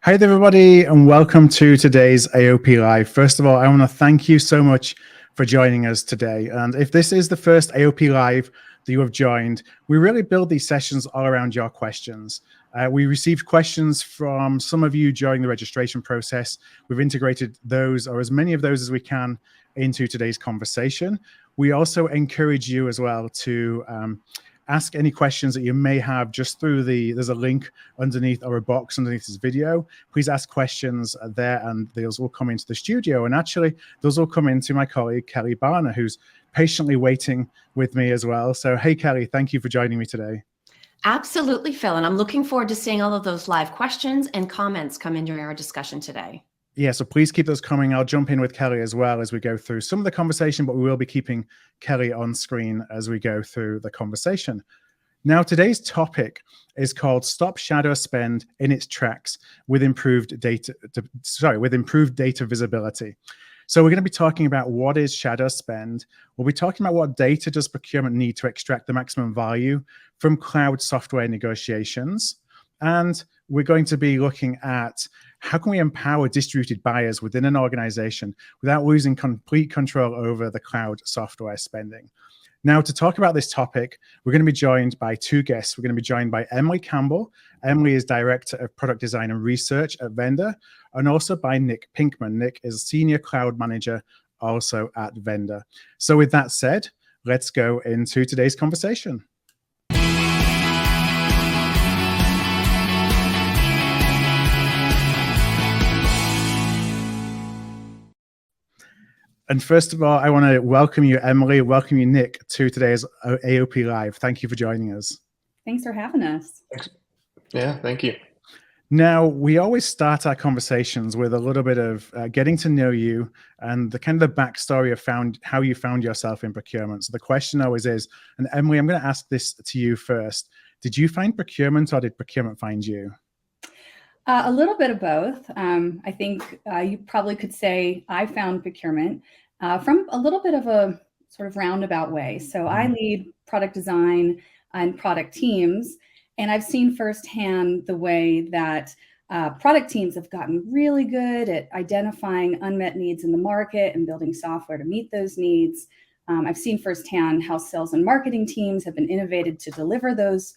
Hi there, everybody, and welcome to today's AOP Live. First of all, I want to thank you so much for joining us today. And if this is the first AOP Live that you have joined, we really build these sessions all around your questions. We received questions from some of you during the registration process. We've integrated those, or as many of those as we can, into today's conversation. We also encourage you as well to ask any questions that you may have just through there's a link underneath or a box underneath this video. Please ask questions there and those will come into the studio. And actually, those will come into my colleague, Kelly Barner, who's patiently waiting with me as well. So, hey, Kelly, thank you for joining me today. Absolutely, Phil. And I'm looking forward to seeing all of those live questions and comments come in during our discussion today. Yeah, so please keep those coming. I'll jump in with Kelly as well as we go through some of the conversation, but we will be keeping Kelly on screen as we go through the conversation. Now, today's topic is called Stop Shadow Spend in its Tracks with improved data visibility. So we're going to be talking about what is shadow spend. We'll be talking about what data does procurement need to extract the maximum value from cloud software negotiations. And we're going to be looking at how can we empower distributed buyers within an organization without losing complete control over the cloud software spending. Now, to talk about this topic, we're going to be joined by two guests. We're going to be joined by Emily Campbell. Emily is Director of Product Design and Research at Vendr, and also by Nick Pinkman. Nick is Senior Cloud Manager also at Vendr. So with that said, let's go into today's conversation. And first of all, I want to welcome you, Emily, welcome you, Nick, to today's AOP Live. Thank you for joining us. Thanks for having us. Thanks. Yeah, thank you. Now, we always start our conversations with a little bit of getting to know you and the kind of the backstory of how you found yourself in procurement. So the question always is, and Emily, I'm going to ask this to you first. Did you find procurement or did procurement find you? A little bit of both. I think you probably could say I found procurement from a little bit of a sort of roundabout way. So I lead product design and product teams, and I've seen firsthand the way that product teams have gotten really good at identifying unmet needs in the market and building software to meet those needs. I've seen firsthand how sales and marketing teams have been innovated to deliver those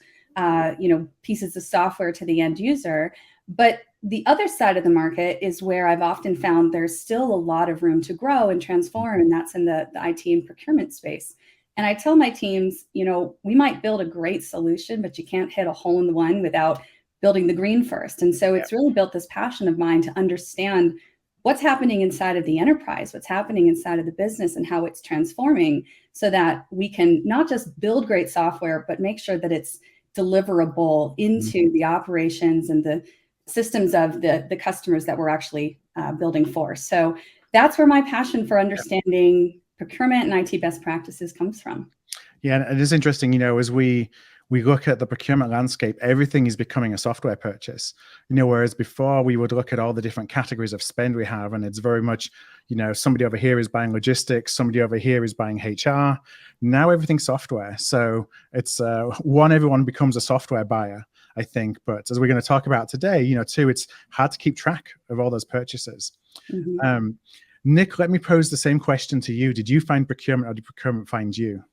pieces of software to the end user. But the other side of the market is where I've often found there's still a lot of room to grow and transform, and that's in the IT and procurement space. And I tell my teams, we might build a great solution, but you can't hit a hole in the one without building the green first. And so it's really built this passion of mine to understand what's happening inside of the enterprise, what's happening inside of the business, and how it's transforming so that we can not just build great software, but make sure that it's deliverable into the operations and the systems of the customers that we're actually building for. So that's where my passion for understanding procurement and IT best practices comes from. Yeah, and it is interesting, as we look at the procurement landscape, everything is becoming a software purchase, whereas before we would look at all the different categories of spend we have, and it's very much, somebody over here is buying logistics, somebody over here is buying HR. Now everything's software. So it's everyone becomes a software buyer, I think. But as we're going to talk about today, too, it's hard to keep track of all those purchases. Nick, let me pose the same question to you. Did you find procurement or did procurement find you?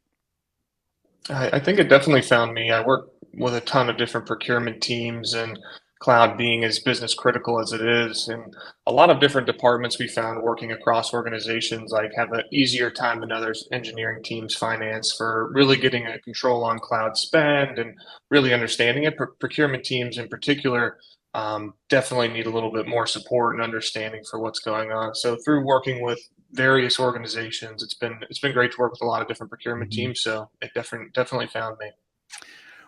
I think it definitely found me. I work with a ton of different procurement teams, and cloud being as business critical as it is, and a lot of different departments we found working across organizations like have an easier time than others, engineering teams, finance, for really getting a control on cloud spend and really understanding it. Procurement teams in particular definitely need a little bit more support and understanding for what's going on. So through working with various organizations, it's been great to work with a lot of different procurement teams. So it definitely found me.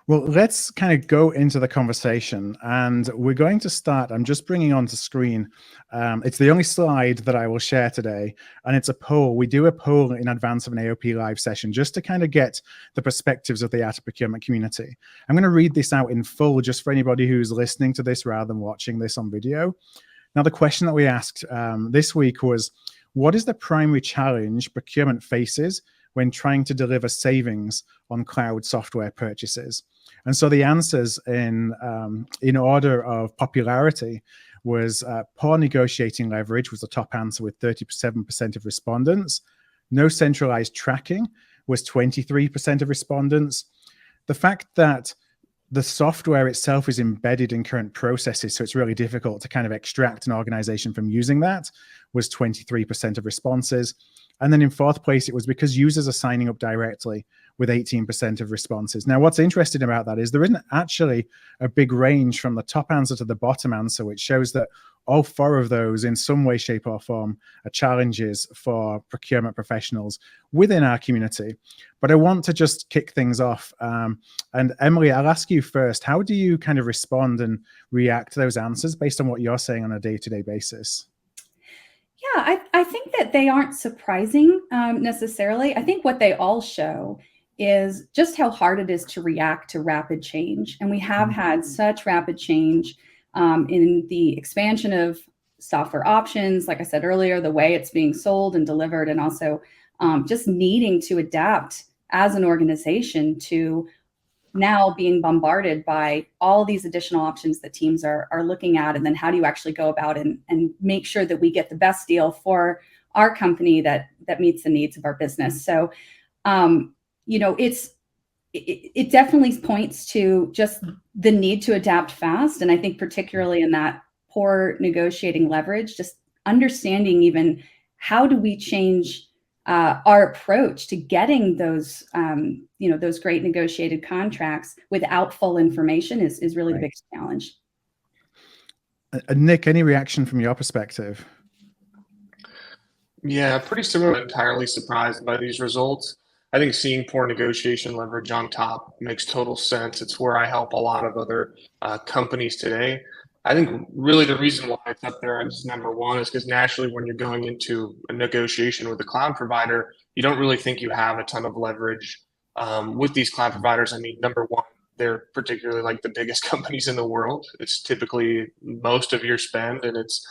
Well, let's kind of go into the conversation, and we're going to start. I'm just bringing onto screen. It's the only slide that I will share today, and it's a poll. We do a poll in advance of an AOP Live session just to kind of get the perspectives of the IT procurement community. I'm going to read this out in full just for anybody who's listening to this rather than watching this on video. Now, the question that we asked this week was, what is the primary challenge procurement faces when trying to deliver savings on cloud software purchases? And so the answers in order of popularity was poor negotiating leverage was the top answer with 37% of respondents. No centralized tracking was 23% of respondents. The fact that the software itself is embedded in current processes, so it's really difficult to kind of extract an organization from using that, was 23% of responses. And then in fourth place, it was because users are signing up directly with 18% of responses. Now, what's interesting about that is there isn't actually a big range from the top answer to the bottom answer, which shows that all four of those in some way, shape or form are challenges for procurement professionals within our community. But I want to just kick things off. And Emily, I'll ask you first, how do you kind of respond and react to those answers based on what you're saying on a day-to-day basis? Yeah, I think that they aren't surprising necessarily. I think what they all show is just how hard it is to react to rapid change. And we have had such rapid change in the expansion of software options, like I said earlier, the way it's being sold and delivered, and also just needing to adapt as an organization to now being bombarded by all these additional options that teams are looking at. And then how do you actually go about and make sure that we get the best deal for our company that meets the needs of our business? So, it definitely points to just the need to adapt fast. And I think particularly in that poor negotiating leverage, just understanding even how do we change our approach to getting those, those great negotiated contracts without full information is really the biggest challenge. Nick, any reaction from your perspective? Yeah, pretty similar. Entirely surprised by these results. I think seeing poor negotiation leverage on top makes total sense. It's where I help a lot of other companies today. I think really the reason why it's up there as number one is because naturally when you're going into a negotiation with a cloud provider, you don't really think you have a ton of leverage with these cloud providers. I mean, number one, they're particularly like the biggest companies in the world. It's typically most of your spend, and it's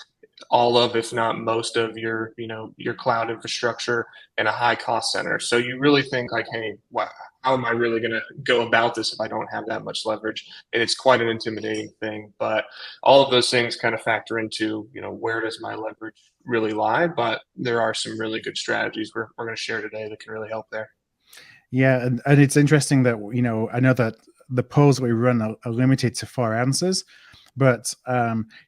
all of, if not most of your cloud infrastructure in a high cost center. So you really think like, hey, wow, how am I really going to go about this if I don't have that much leverage? And it's quite an intimidating thing, but all of those things kind of factor into, where does my leverage really lie? But there are some really good strategies we're going to share today that can really help there. Yeah. And it's interesting that, I know that the polls we run are limited to 4 answers. But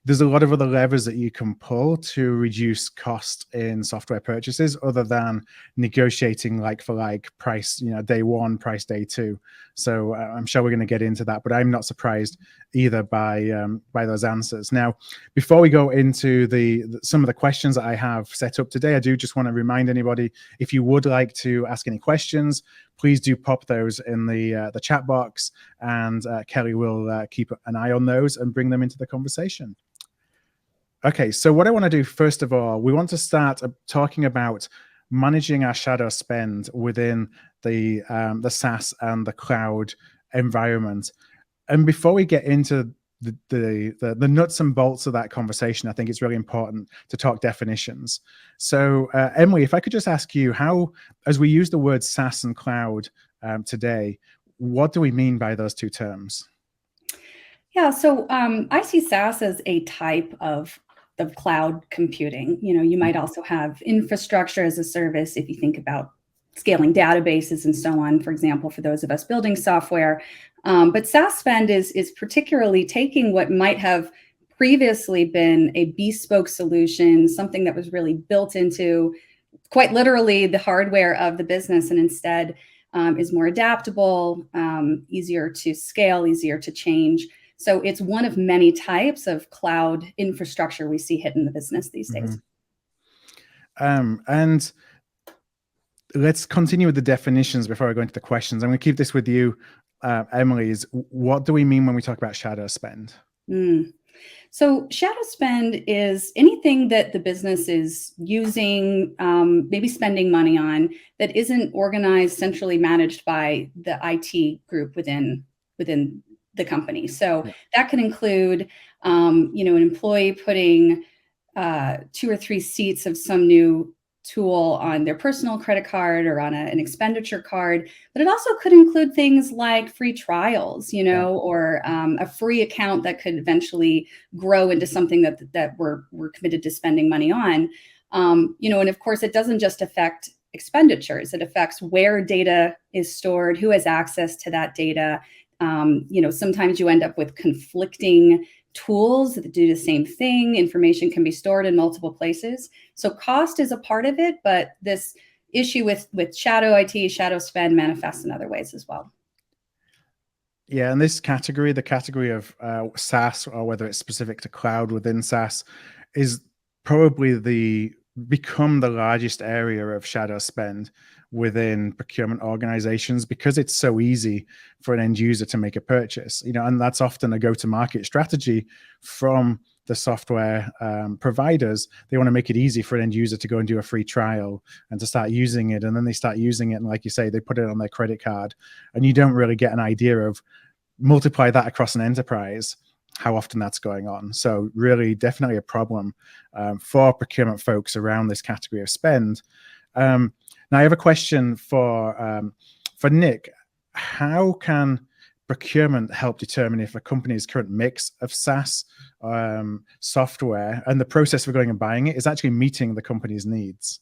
there's a lot of other levers that you can pull to reduce cost in software purchases other than negotiating like for like price, day one, price day two. So I'm sure we're going to get into that, but I'm not surprised either by those answers. Now, before we go into some of the questions that I have set up today, I do just want to remind anybody, if you would like to ask any questions, please do pop those in the chat box, and Kelly will keep an eye on those and bring them into the conversation. Okay, so what I want to do first of all, we want to start talking about managing our shadow spend within the SaaS and the cloud environment. And before we get into the nuts and bolts of that conversation, I think it's really important to talk definitions. So Emily, if I could just ask you, how, as we use the words SaaS and cloud today, what do we mean by those two terms? Yeah, so I see SaaS as a type of cloud computing. You might also have infrastructure as a service if you think about scaling databases and so on, for example, for those of us building software. But SaaS spend is particularly taking what might have previously been a bespoke solution, something that was really built into quite literally the hardware of the business, and instead is more adaptable, easier to scale, easier to change. So it's one of many types of cloud infrastructure we see hitting the business these days. And let's continue with the definitions before I go into the questions. I'm going to keep this with you, Emily. What do we mean when we talk about shadow spend? So shadow spend is anything that the business is using, maybe spending money on, that isn't organized, centrally managed by the IT group within the company. So that can include, an employee putting 2 or 3 seats of some new tool on their personal credit card or on an expenditure card, but it also could include things like free trials, or a free account that could eventually grow into something that we're committed to spending money on. And of course, it doesn't just affect expenditures. It affects where data is stored, who has access to that data. Sometimes you end up with conflicting tools that do the same thing. Information can be stored in multiple places. So cost is a part of it, but this issue with shadow IT, shadow spend manifests in other ways as well. Yeah, and this category, the category of SaaS, or whether it's specific to cloud within SaaS, is probably become the largest area of shadow spend within procurement organizations, because it's so easy for an end user to make a purchase, and that's often a go-to-market strategy from the software providers. They want to make it easy for an end user to go and do a free trial and to start using it. And then they start using it. And like you say, they put it on their credit card, and you don't really get an idea of, multiply that across an enterprise, how often that's going on. So really, definitely a problem for procurement folks around this category of spend. Now I have a question for Nick. How can procurement help determine if a company's current mix of SaaS software and the process for going and buying it is actually meeting the company's needs?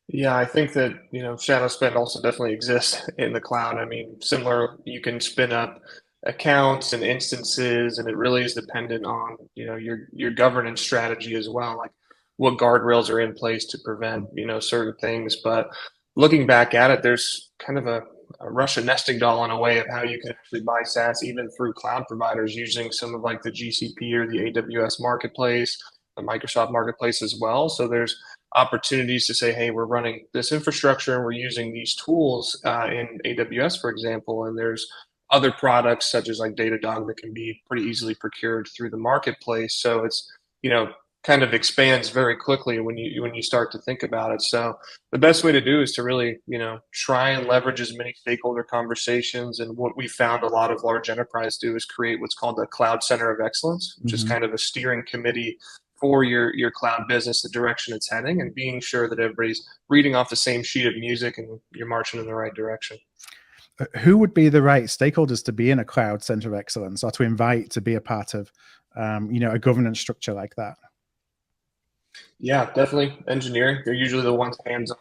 Yeah, I think that, shadow spend also definitely exists in the cloud. I mean, similar, you can spin up accounts and instances, and it really is dependent on, your governance strategy as well, like what guardrails are in place to prevent, certain things. But looking back at it, there's kind of a Russian nesting doll in a way of how you can actually buy SaaS even through cloud providers using some of like the GCP or the AWS marketplace, the Microsoft marketplace as well. So there's opportunities to say, hey, we're running this infrastructure and we're using these tools in AWS, for example, and there's other products such as like Datadog that can be pretty easily procured through the marketplace. So it's, kind of expands very quickly when you start to think about it. So the best way to do is to really, try and leverage as many stakeholder conversations. And what we found a lot of large enterprise do is create what's called a cloud center of excellence, which is kind of a steering committee for your cloud business, the direction it's heading, and being sure that everybody's reading off the same sheet of music and you're marching in the right direction. Who would be the right stakeholders to be in a cloud center of excellence, or to invite to be a part of, a governance structure like that? Yeah, definitely engineering. They're usually the ones hands-on.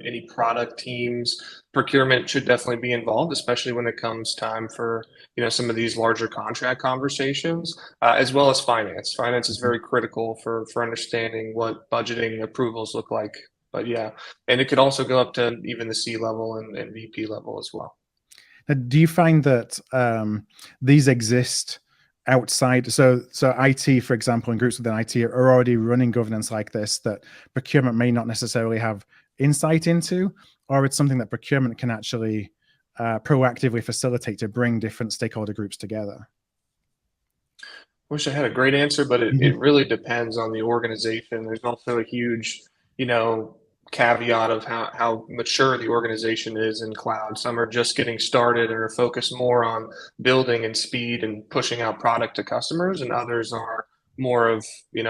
Any product teams, procurement should definitely be involved, especially when it comes time for some of these larger contract conversations, as well as finance. Finance is very critical for understanding what budgeting approvals look like. But yeah, and it could also go up to even the C level and VP level as well. Now, do you find that these exist outside? So IT, for example, and groups within IT are already running governance like this that procurement may not necessarily have insight into, or it's something that procurement can actually proactively facilitate to bring different stakeholder groups together? Wish I had a great answer, but it really depends on the organization. There's also a huge, caveat of how mature the organization is in cloud. Some are just getting started and are focused more on building and speed and pushing out product to customers, and others are more of,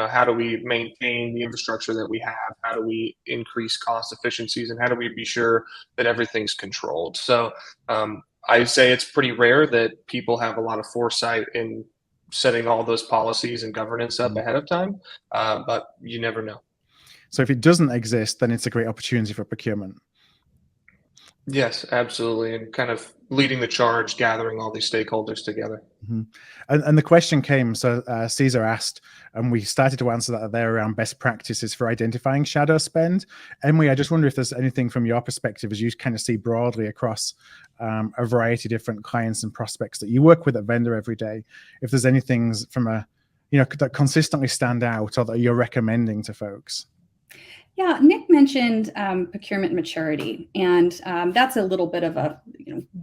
how do we maintain the infrastructure that we have? How do we increase cost efficiencies? And how do we be sure that everything's controlled? So I say it's pretty rare that people have a lot of foresight in setting all those policies and governance up ahead of time, but you never know. So if it doesn't exist, then it's a great opportunity for procurement. Yes, absolutely. And kind of leading the charge, gathering all these stakeholders together. And the question came, so Caesar asked, and we started to answer that there around best practices for identifying shadow spend. Emily, I just wonder if there's anything from your perspective, as you kind of see broadly across a variety of different clients and prospects that you work with at Vendr every day, if there's anything from that consistently stand out or that you're recommending to folks. Yeah, Nick mentioned procurement maturity, and that's a little bit of a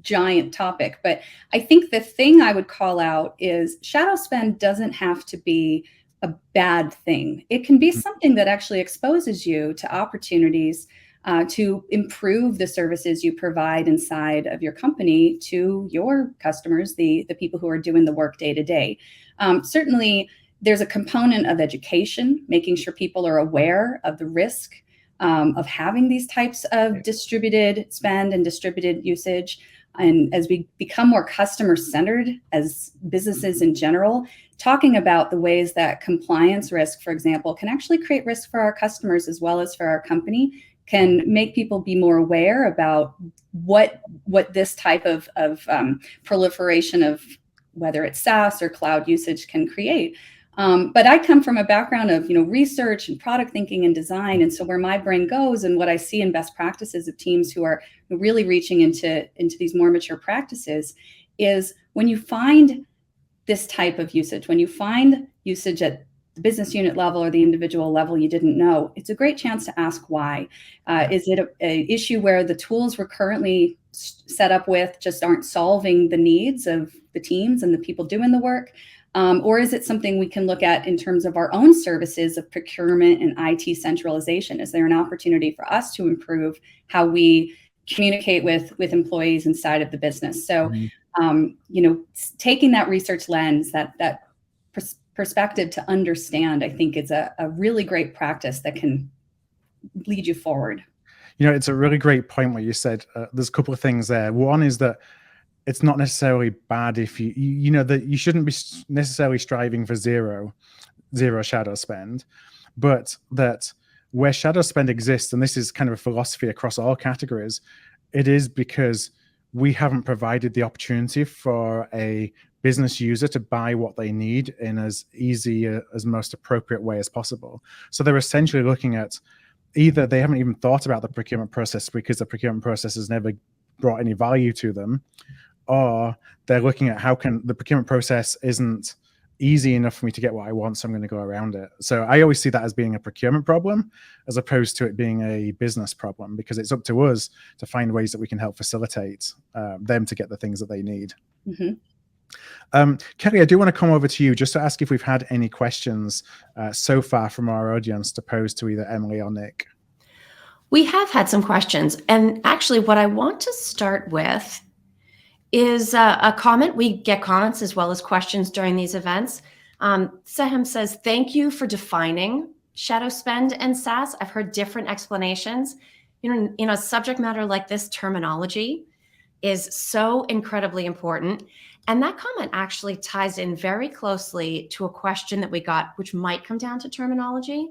giant topic. But I think the thing I would call out is shadow spend doesn't have to be a bad thing. It can be something that actually exposes you to opportunities to improve the services you provide inside of your company to your customers, the people who are doing the work day to day. Certainly, there's a component of education, making sure people are aware of the risk of having these types of distributed spend and distributed usage. And as we become more customer-centered as businesses in general, talking about the ways that compliance risk, for example, can actually create risk for our customers as well as for our company, can make people be more aware about what this type of proliferation of whether it's SaaS or cloud usage can create. But I come from a background of research and product thinking and design, and so where my brain goes and what I see in best practices of teams who are really reaching into these more mature practices is when you find this type of usage, when you find usage at the business unit level or the individual level you didn't know, it's a great chance to ask why. Is it an issue where the tools we're currently set up with just aren't solving the needs of the teams and the people doing the work? Or is it something we can look at in terms of our own services of procurement and IT centralization? Is there an opportunity for us to improve how we communicate with employees inside of the business? So, taking that research lens, that perspective to understand, I think is a really great practice that can lead you forward. It's a really great point what you said. There's a couple of things there. One is that it's not necessarily bad if that you shouldn't be necessarily striving for zero shadow spend, but that where shadow spend exists, and this is kind of a philosophy across all categories, it is because we haven't provided the opportunity for a business user to buy what they need in as easy as most appropriate way as possible. So they're essentially looking at either they haven't even thought about the procurement process because the procurement process has never brought any value to them, or they're looking at how can the procurement process isn't easy enough for me to get what I want, so I'm going to go around it. So I always see that as being a procurement problem as opposed to it being a business problem, because it's up to us to find ways that we can help facilitate them to get the things that they need. Mm-hmm. Kelly, I do want to come over to you just to ask if we've had any questions so far from our audience to pose to either Emily or Nick. We have had some questions, and actually what I want to start with is a comment. We get comments as well as questions during these events. Saham says, thank you for defining shadow spend and SaaS. I've heard different explanations. In a subject matter like this, terminology is so incredibly important. And that comment actually ties in very closely to a question that we got, which might come down to terminology.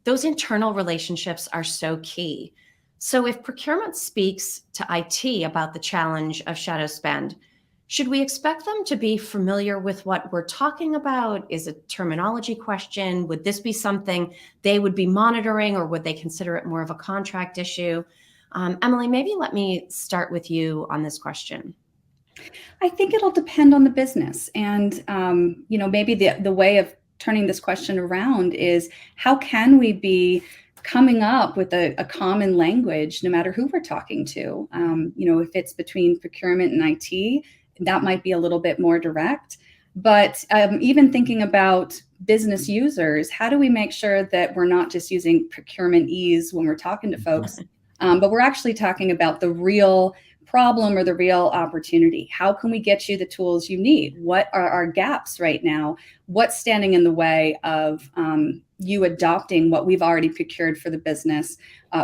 Those internal relationships are so key. So if procurement speaks to IT about the challenge of shadow spend, should we expect them to be familiar with what we're talking about? Is it a terminology question? Would this be something they would be monitoring, or would they consider it more of a contract issue? Emily, maybe let me start with you on this question. I think it'll depend on the business. And, maybe the way of turning this question around is how can we be coming up with a common language, no matter who we're talking to. If it's between procurement and IT, that might be a little bit more direct. But even thinking about business users, how do we make sure that we're not just using procurement ease when we're talking to folks, but we're actually talking about the real problem or the real opportunity? How can we get you the tools you need? What are our gaps right now? What's standing in the way of you adopting what we've already procured for the business,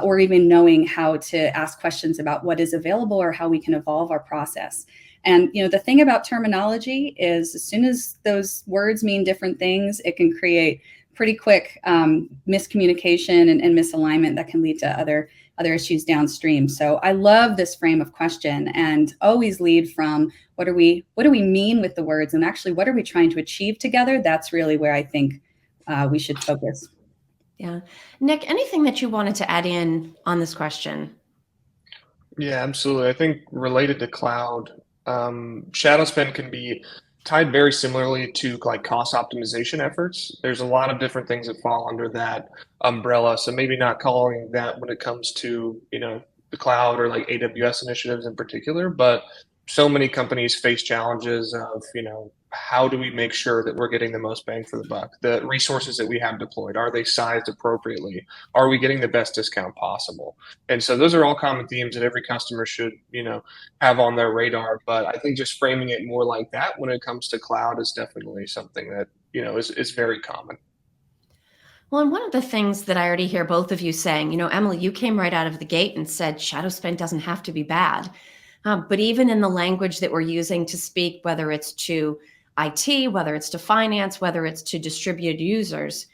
or even knowing how to ask questions about what is available or how we can evolve our process? And the thing about terminology is, as soon as those words mean different things, it can create pretty quick miscommunication and misalignment that can lead to other issues downstream. So I love this frame of question, and always lead from what do we mean with the words, and actually what are we trying to achieve together? That's really where I think we should focus. Yeah. Nick, anything that you wanted to add in on this question? Yeah, absolutely. I think related to cloud, shadow spend can be tied very similarly to like cost optimization efforts. There's a lot of different things that fall under that umbrella. So maybe not calling that when it comes to, the cloud or like AWS initiatives in particular, but so many companies face challenges of, how do we make sure that we're getting the most bang for the buck? The resources that we have deployed, are they sized appropriately? Are we getting the best discount possible? And so those are all common themes that every customer should, have on their radar. But I think just framing it more like that when it comes to cloud is definitely something that is very common. Well, and one of the things that I already hear both of you saying, Emily, you came right out of the gate and said shadow spend doesn't have to be bad. But even in the language that we're using to speak, whether it's to IT, whether it's to finance, whether it's to distributed users,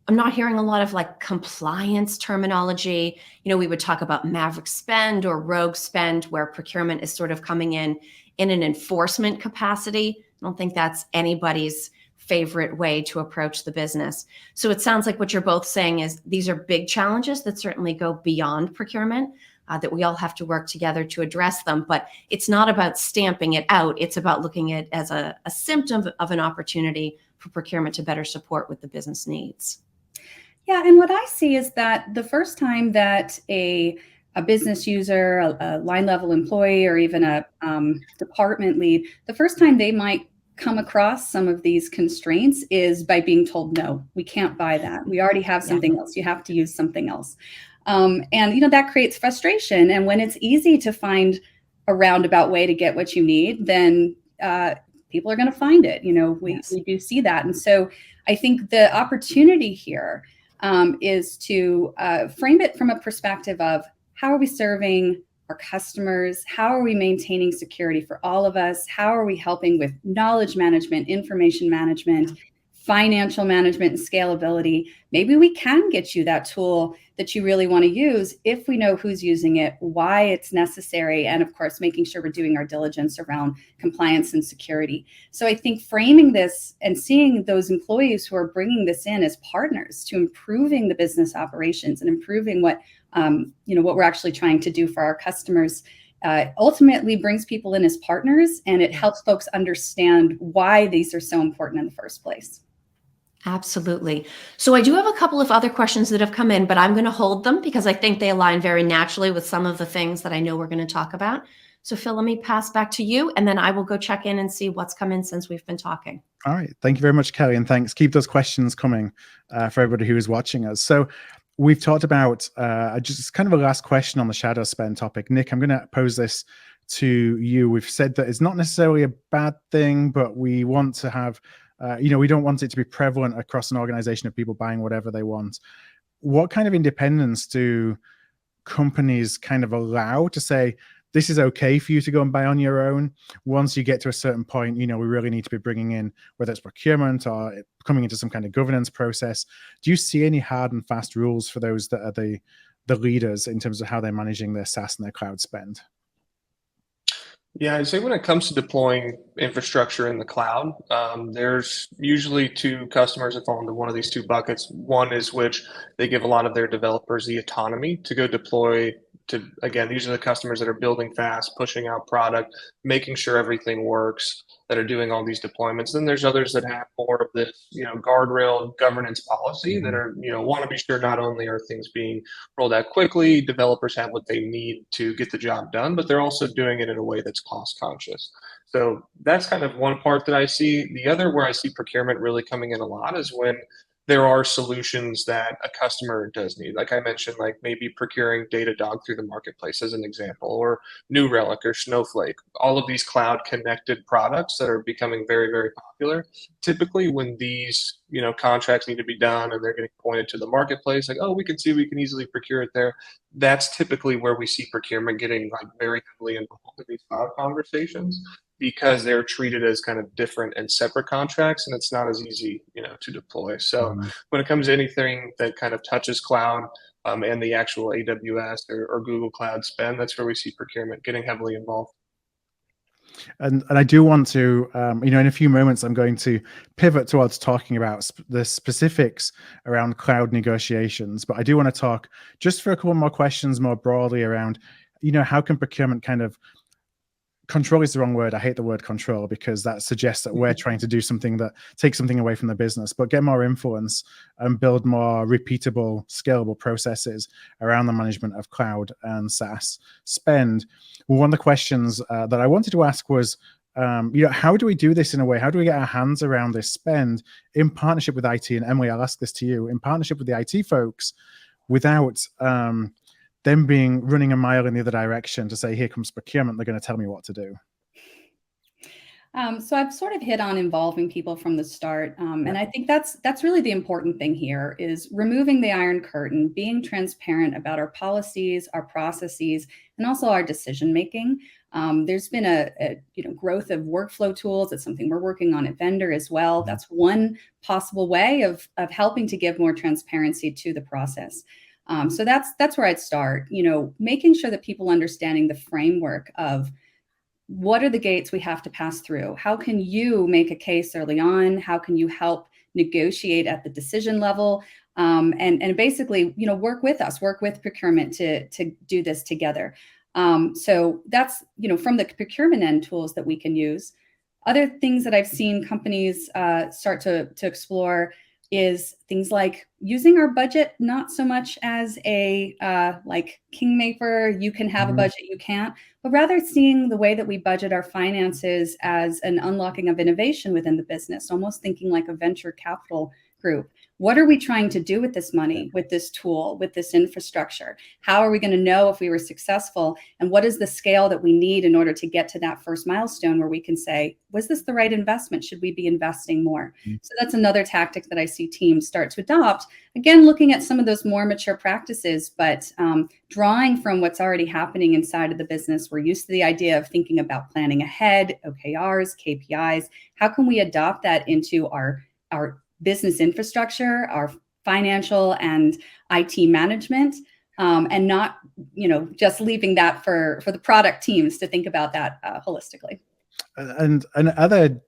I'm not hearing a lot of like compliance terminology. We would talk about maverick spend or rogue spend, where procurement is sort of coming in an enforcement capacity. I don't think that's anybody's favorite way to approach the business. So it sounds like what you're both saying is these are big challenges that certainly go beyond procurement, that we all have to work together to address them. But it's not about stamping it out. It's about looking at it as a symptom of an opportunity for procurement to better support what the business needs. Yeah, and what I see is that the first time that a business user, a line level employee, or even a department lead, the first time they might come across some of these constraints is by being told, no, we can't buy that. We already have something else. You have to use something else. And, that creates frustration. And when it's easy to find a roundabout way to get what you need, then people are going to find it. We do see that. And so I think the opportunity here is to frame it from a perspective of how are we serving our customers? How are we maintaining security for all of us? How are we helping with knowledge management, information management, financial management, and scalability? Maybe we can get you that tool that you really want to use if we know who's using it, why it's necessary, and of course, making sure we're doing our diligence around compliance and security. So I think framing this and seeing those employees who are bringing this in as partners to improving the business operations and improving what we're actually trying to do for our customers ultimately brings people in as partners, and it helps folks understand why these are so important in the first place. Absolutely. So I do have a couple of other questions that have come in, but I'm going to hold them because I think they align very naturally with some of the things that I know we're going to talk about. So Phil, let me pass back to you, and then I will go check in and see what's come in since we've been talking. All right. Thank you very much, Kelly, and thanks. Keep those questions coming for everybody who is watching us. So we've talked about just kind of a last question on the shadow spend topic. Nick, I'm going to pose this to you. We've said that it's not necessarily a bad thing, but we want to have we don't want it to be prevalent across an organization of people buying whatever they want. What kind of independence do companies kind of allow to say, this is okay for you to go and buy on your own? Once you get to a certain point, we really need to be bringing in, whether it's procurement or coming into some kind of governance process. Do you see any hard and fast rules for those that are the leaders in terms of how they're managing their SaaS and their cloud spend? Yeah, I'd say when it comes to deploying infrastructure in the cloud, there's usually two customers that fall into one of these two buckets. One is which they give a lot of their developers the autonomy to go deploy to, again, these are the customers that are building fast, pushing out product, making sure everything works, that are doing all these deployments. Then there's others that have more of this, guardrail governance policy that are, want to be sure not only are things being rolled out quickly, developers have what they need to get the job done, but they're also doing it in a way that's cost conscious. So that's kind of one part that I see. The other where I see procurement really coming in a lot is when there are solutions that a customer does need. Like I mentioned, like maybe procuring Datadog through the marketplace as an example, or New Relic or Snowflake, all of these cloud connected products that are becoming very, very popular. Typically when these, contracts need to be done and they're getting pointed to the marketplace, like, oh, we can easily procure it there. That's typically where we see procurement getting like very heavily involved in these cloud conversations, because they're treated as kind of different and separate contracts, and it's not as easy, to deploy. So when it comes to anything that kind of touches cloud and the actual AWS or Google Cloud spend, that's where we see procurement getting heavily involved. And I do want to, in a few moments, I'm going to pivot towards talking about the specifics around cloud negotiations. But I do want to talk just for a couple more questions more broadly around, how can procurement kind of control is the wrong word. I hate the word control because that suggests that we're trying to do something that takes something away from the business, but get more influence and build more repeatable, scalable processes around the management of cloud and SaaS spend. One of the questions that I wanted to ask was, how do we do this in a way? How do we get our hands around this spend in partnership with IT? And Emily, I'll ask this to you, in partnership with the IT folks, without them running a mile in the other direction to say, here comes procurement, they're going to tell me what to do. So I've sort of hit on involving people from the start. And I think that's really the important thing here is removing the iron curtain, being transparent about our policies, our processes, and also our decision making. There's been a growth of workflow tools. It's something we're working on at Vendr as well. That's one possible way of helping to give more transparency to the process. So that's where I'd start. Making sure that people understanding the framework of what are the gates we have to pass through? How can you make a case early on? How can you help negotiate at the decision level? And basically, work with us, work with procurement to do this together. So that's, from the procurement end tools that we can use. Other things that I've seen companies start to explore is things like using our budget not so much as a like kingmaker, you can have a budget, you can't, but rather seeing the way that we budget our finances as an unlocking of innovation within the business, almost thinking like a venture capital group. What are we trying to do with this money, with this tool, with this infrastructure? How are we going to know if we were successful? And what is the scale that we need in order to get to that first milestone where we can say, was this the right investment? Should we be investing more? So that's another tactic that I see teams start to adopt. Again, looking at some of those more mature practices, but drawing from what's already happening inside of the business. We're used to the idea of thinking about planning ahead, OKRs, KPIs. How can we adopt that into our business infrastructure, our financial and IT management, and not, just leaving that for the product teams to think about that holistically. And other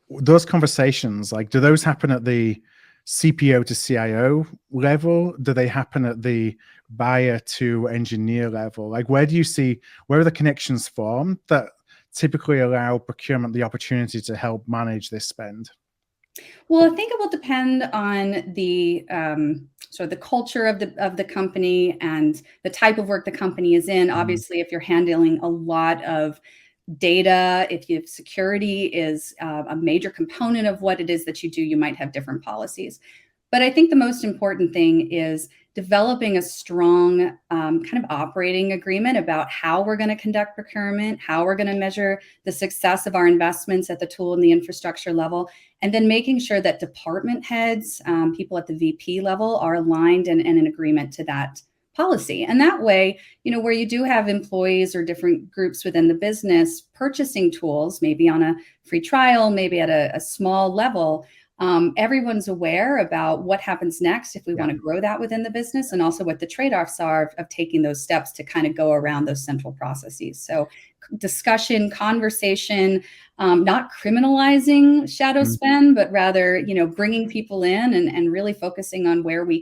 those conversations, like, do those happen at the CPO to CIO level? Do they happen at the buyer to engineer level? Like, where are the connections formed that typically allow procurement the opportunity to help manage this spend? Well, I think it will depend on the sort of the culture of the company and the type of work the company is in. Obviously, if you're handling a lot of data, if security is a major component of what it is that you do, you might have different policies. But I think the most important thing is developing a strong kind of operating agreement about how we're going to conduct procurement, how we're going to measure the success of our investments at the tool and the infrastructure level, and then making sure that department heads, people at the VP level are aligned and in agreement to that policy. And that way, where you do have employees or different groups within the business purchasing tools, maybe on a free trial, maybe at a small level, everyone's aware about what happens next if we want to grow that within the business, and also what the trade-offs are of taking those steps to kind of go around those central processes. So discussion, conversation, not criminalizing shadow spend, but rather, bringing people in and really focusing on where we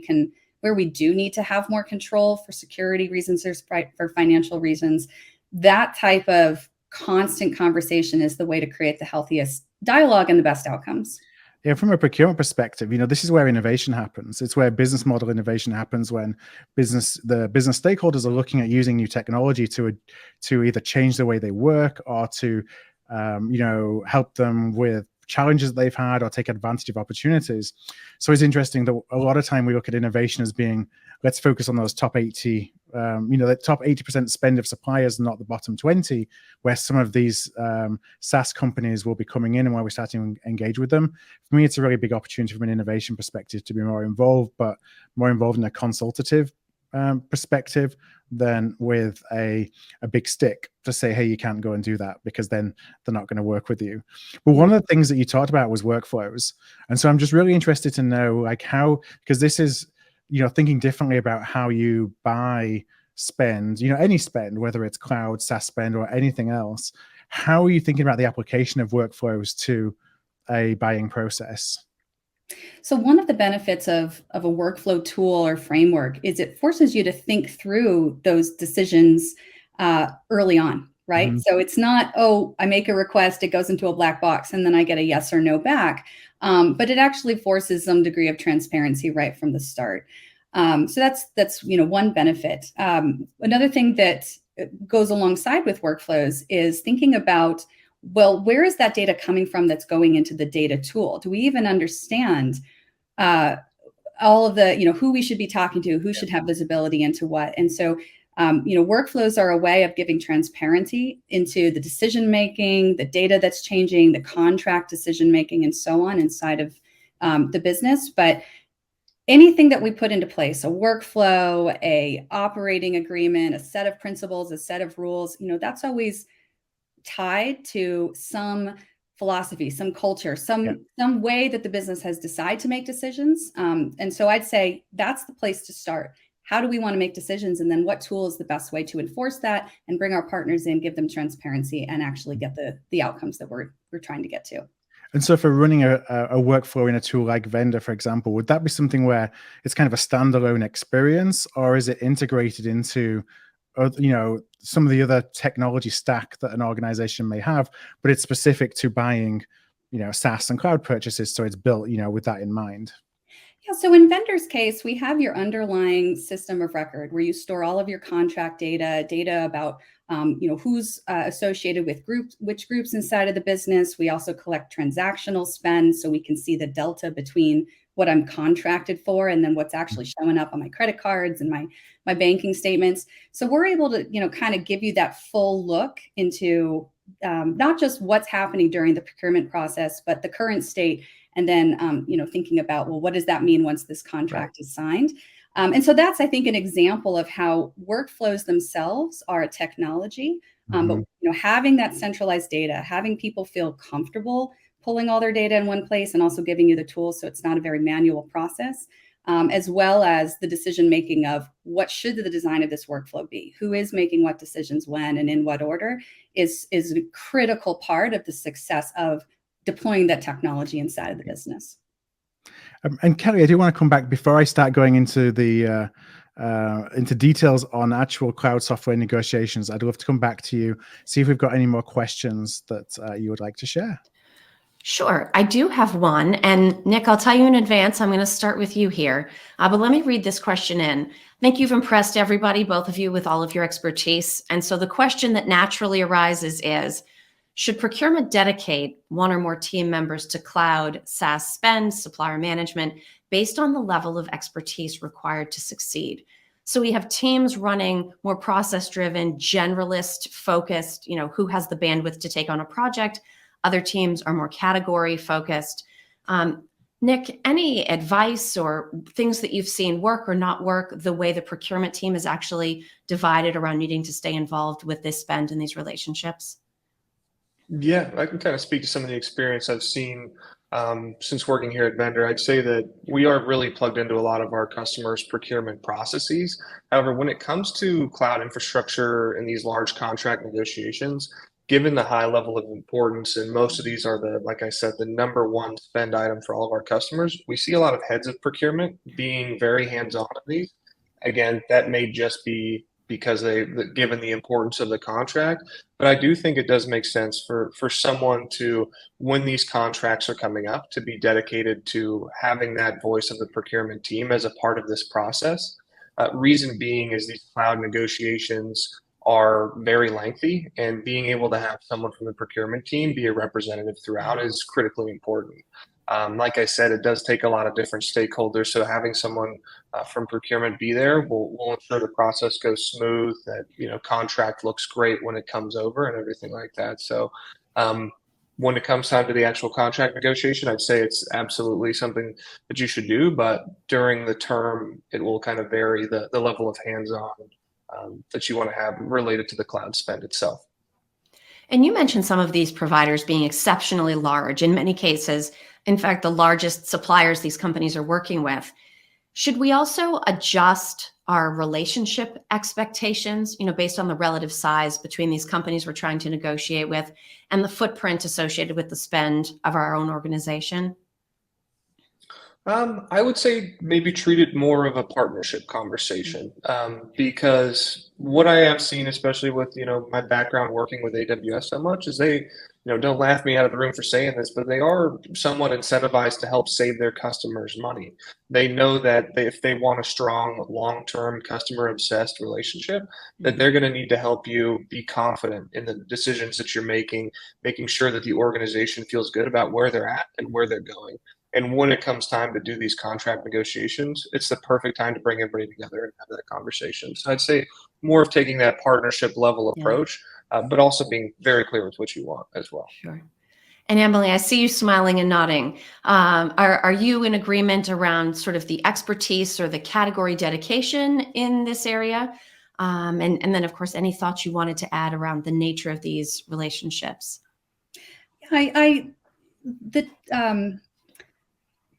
do need to have more control for security reasons or for financial reasons. That type of constant conversation is the way to create the healthiest dialogue and the best outcomes. Yeah, from a procurement perspective, this is where innovation happens. It's where business model innovation happens, when the business stakeholders are looking at using new technology to either change the way they work or to help them with challenges that they've had or take advantage of opportunities. So it's interesting that a lot of time we look at innovation as being, let's focus on those top 80, the top 80% spend of suppliers, not the bottom 20, where some of these SaaS companies will be coming in and where we're starting to engage with them. For me, it's a really big opportunity from an innovation perspective to be more involved, but more involved in a consultative perspective than with a big stick to say, hey, you can't go and do that, because then they're not going to work with you. But one of the things that you talked about was workflows. And so I'm just really interested to know, like, how, because this is, thinking differently about how you buy spend, any spend, whether it's cloud, SaaS spend, or anything else. How are you thinking about the application of workflows to a buying process? So one of the benefits of a workflow tool or framework is it forces you to think through those decisions early on, right? So it's not, I make a request, it goes into a black box, and then I get a yes or no back. But it actually forces some degree of transparency right from the start. So that's one benefit. Another thing that goes alongside with workflows is thinking about, well, where is that data coming from that's going into the data tool? Do we even understand all of the, who we should be talking to, who should have visibility into what? And so Workflows are a way of giving transparency into the decision making, the data that's changing, the contract decision making, and so on inside of the business. But anything that we put into place, a workflow, a operating agreement, a set of principles, a set of rules, that's always tied to some philosophy, some culture, some way that the business has decided to make decisions. And so I'd say that's the place to start. How do we want to make decisions? And then what tool is the best way to enforce that and bring our partners in, give them transparency, and actually get the outcomes that we're trying to get to. And so for running a workflow in a tool like Vendr, for example, would that be something where it's kind of a standalone experience, or is it integrated into some of the other technology stack that an organization may have, but it's specific to buying, SaaS and cloud purchases, so it's built, with that in mind? Yeah, so in Vendr's case, we have your underlying system of record where you store all of your contract data about who's associated with which groups inside of the business. We also collect transactional spend, so we can see the delta between what I'm contracted for and then what's actually showing up on my credit cards and my banking statements. So we're able to kind of give you that full look into not just what's happening during the procurement process, but the current state. And then, thinking about, well, what does that mean once this contract is signed? And so that's, I think, an example of how workflows themselves are a technology. But having that centralized data, having people feel comfortable pulling all their data in one place and also giving you the tools so it's not a very manual process, as well as the decision making of what should the design of this workflow be, who is making what decisions when and in what order, is a critical part of the success of deploying that technology inside of the business. And Kelly, I do want to come back before I start going into the into details on actual cloud software negotiations. I'd love to come back to you, see if we've got any more questions that you would like to share. Sure, I do have one. And Nick, I'll tell you in advance, I'm going to start with you here. But let me read this question in. I think you've impressed everybody, both of you, with all of your expertise. And so the question that naturally arises is, should procurement dedicate one or more team members to cloud, SaaS spend, supplier management, based on the level of expertise required to succeed? So we have teams running more process-driven, generalist-focused, who has the bandwidth to take on a project. Other teams are more category-focused. Nick, any advice or things that you've seen work or not work the way the procurement team is actually divided around needing to stay involved with this spend and these relationships? Yeah, I can kind of speak to some of the experience I've seen since working here at Vendr. I'd say that we are really plugged into a lot of our customers' procurement processes. However, when it comes to cloud infrastructure and these large contract negotiations, given the high level of importance, and most of these are like I said, the number one spend item for all of our customers, we see a lot of heads of procurement being very hands-on in these. Again, that may just be because given the importance of the contract. But I do think it does make sense for someone to, when these contracts are coming up, to be dedicated to having that voice of the procurement team as a part of this process. Reason being is these cloud negotiations are very lengthy, and being able to have someone from the procurement team be a representative throughout is critically important. Like I said, it does take a lot of different stakeholders, so having someone from procurement be there will ensure the process goes smooth, that contract looks great when it comes over and everything like that. So when it comes time to the actual contract negotiation, I'd say it's absolutely something that you should do, but during the term, it will kind of vary the level of hands-on that you want to have related to the cloud spend itself. And you mentioned some of these providers being exceptionally large, in many cases, in fact, the largest suppliers these companies are working with. Should we also adjust our relationship expectations, based on the relative size between these companies we're trying to negotiate with and the footprint associated with the spend of our own organization? I would say maybe treat it more of a partnership conversation, because what I have seen, especially with my background working with AWS so much, is they don't laugh me out of the room for saying this, but they are somewhat incentivized to help save their customers money. They know that if they want a strong, long-term, customer-obsessed relationship, that they're going to need to help you be confident in the decisions that you're making sure that the organization feels good about where they're at and where they're going. And when it comes time to do these contract negotiations, it's the perfect time to bring everybody together and have that conversation. So I'd say more of taking that partnership level Yeah. approach, but also being very clear with what you want as well. Sure. And Emily, I see you smiling and nodding. Are you in agreement around sort of the expertise or the category dedication in this area? And then, of course, any thoughts you wanted to add around the nature of these relationships?